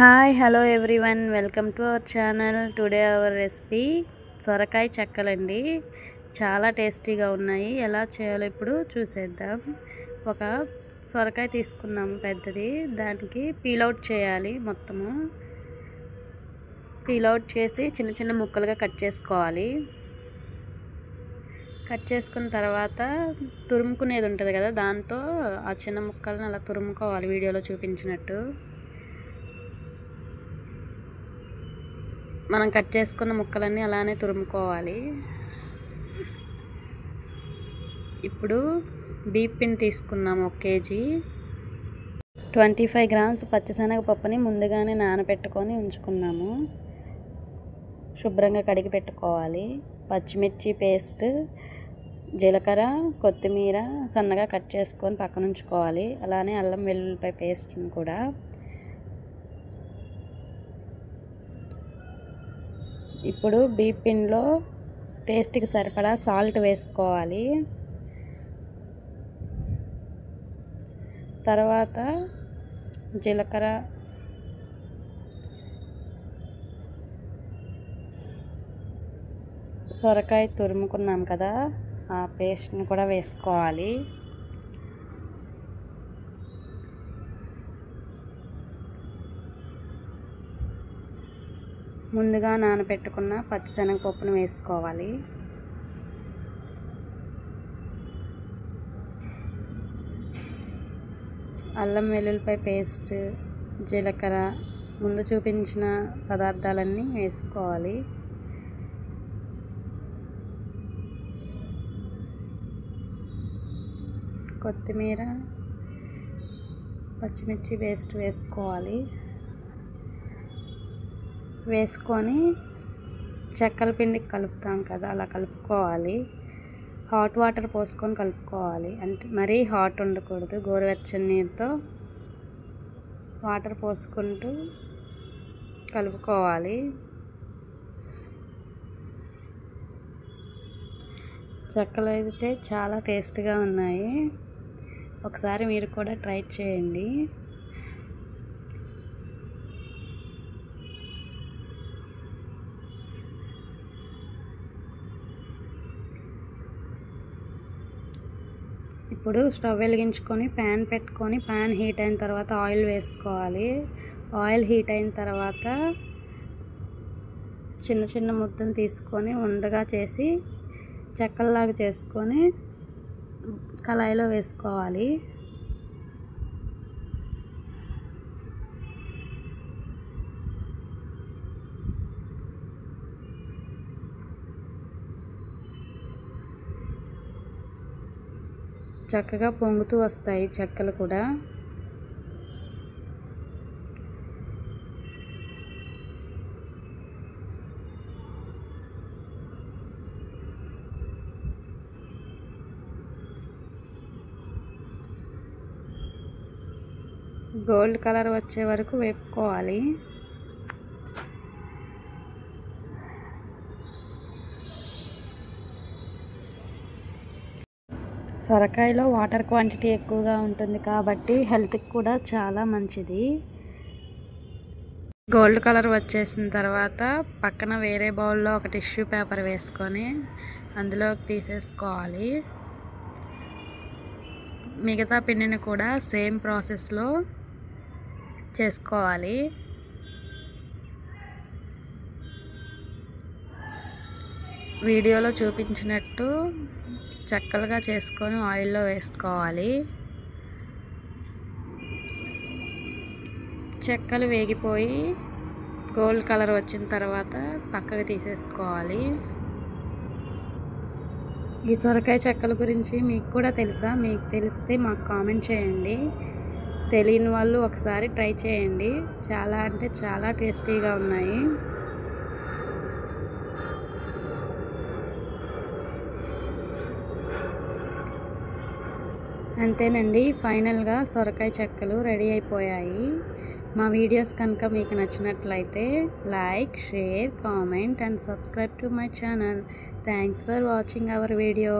Hi hello everyone, welcome to our channel. Today our recipe సొరకాయ చెక్కలండి. చాలా టేస్టీగా ఉన్నాయి. ఎలా చేయాలో ఇప్పుడు చూసేద్దాం. ఒక సొరకాయ తీసుకున్నాము పెద్దది, దానికి పీల్అవుట్ చేయాలి. మొత్తము పీల్అవుట్ చేసి చిన్న చిన్న ముక్కలుగా కట్ చేసుకోవాలి. కట్ చేసుకున్న తర్వాత తురుముకునేది ఉంటుంది కదా, దాంతో ఆ చిన్న ముక్కలను అలా తురుముకోవాలి వీడియోలో చూపించినట్టు. మనం కట్ చేసుకున్న ముక్కలన్నీ అలానే తురుముకోవాలి. ఇప్పుడు బీప్ పిండి తీసుకున్నాము 1 kg. 25 grams పచ్చిశనగపప్పుని ముందుగానే నానబెట్టుకొని ఉంచుకున్నాము. శుభ్రంగా కడిగి పెట్టుకోవాలి. పచ్చిమిర్చి పేస్ట్, జీలకర్ర, కొత్తిమీర సన్నగా కట్ చేసుకొని పక్కన ఉంచుకోవాలి. అలానే అల్లం వెల్లుల్లిపాయ పేస్ట్ని కూడా. ఇప్పుడు బీప్ పిండిలో టేస్ట్కి సరిపడా సాల్ట్ వేసుకోవాలి. తర్వాత జీలకర్ర, సొరకాయ తురుముకున్నాం కదా, ఆ పేస్ట్ని కూడా వేసుకోవాలి. ముందుగా నానబెట్టుకున్న పచ్చిశనగపప్పును వేసుకోవాలి. అల్లం వెల్లుల్లిపాయ పేస్ట్, జీలకర్ర, ముందు చూపించిన పదార్థాలన్నీ వేసుకోవాలి. కొత్తిమీర, పచ్చిమిర్చి పేస్ట్ వేసుకోవాలి. వేసుకొని చెక్కల పిండికి కలుపుతాం కదా, అలా కలుపుకోవాలి. హాట్ వాటర్ పోసుకొని కలుపుకోవాలి. అంటే మరీ హాట్ ఉండకూడదు, గోరువెచ్చని నీరుతో వాటర్ పోసుకుంటూ కలుపుకోవాలి. చెక్కలు అయితే చాలా టేస్ట్గా ఉన్నాయి. ఒకసారి మీరు కూడా ట్రై చేయండి. ఇప్పుడు స్టవ్ వెలిగించుకొని ప్యాన్ పెట్టుకొని, ప్యాన్ హీట్ అయిన తర్వాత ఆయిల్ వేసుకోవాలి. ఆయిల్ హీట్ అయిన తర్వాత చిన్న చిన్న ముద్దను తీసుకొని ఉండగా చేసి చెక్కల్లాగా చేసుకొని కళాయిలో వేసుకోవాలి. చక్కగా పొంగుతూ వస్తాయి చెక్కలు కూడా. గోల్డ్ కలర్ వచ్చే వరకు వేపుకోవాలి. సొరకాయలో వాటర్ క్వాంటిటీ ఎక్కువగా ఉంటుంది కాబట్టి హెల్త్కి కూడా చాలా మంచిది. గోల్డ్ కలర్ వచ్చేసిన తర్వాత పక్కన వేరే బౌల్లో ఒక టిష్యూ పేపర్ వేసుకొని అందులోకి తీసేసుకోవాలి. మిగతా పిండిని కూడా సేమ్ ప్రాసెస్లో చేసుకోవాలి. వీడియోలో చూపించినట్టు చెక్కలుగా చేసుకొని ఆయిల్లో వేసుకోవాలి. చెక్కలు వేగిపోయి గోల్డ్ కలర్ వచ్చిన తర్వాత పక్కకు తీసేసుకోవాలి. ఈ సొరకాయ చెక్కల గురించి మీకు కూడా తెలుసా? మీకు తెలిస్తే మాకు కామెంట్ చేయండి. తెలియని వాళ్ళు ఒకసారి ట్రై చేయండి. చాలా అంటే చాలా టేస్టీగా ఉన్నాయి. అంతేనండి, ఫైనల్గా సొరకాయ చెక్కలు రెడీ అయిపోయాయి. మా వీడియోస్ కనుక మీకు నచ్చినట్లయితే like, share, comment and subscribe to my channel. Thanks for watching our video.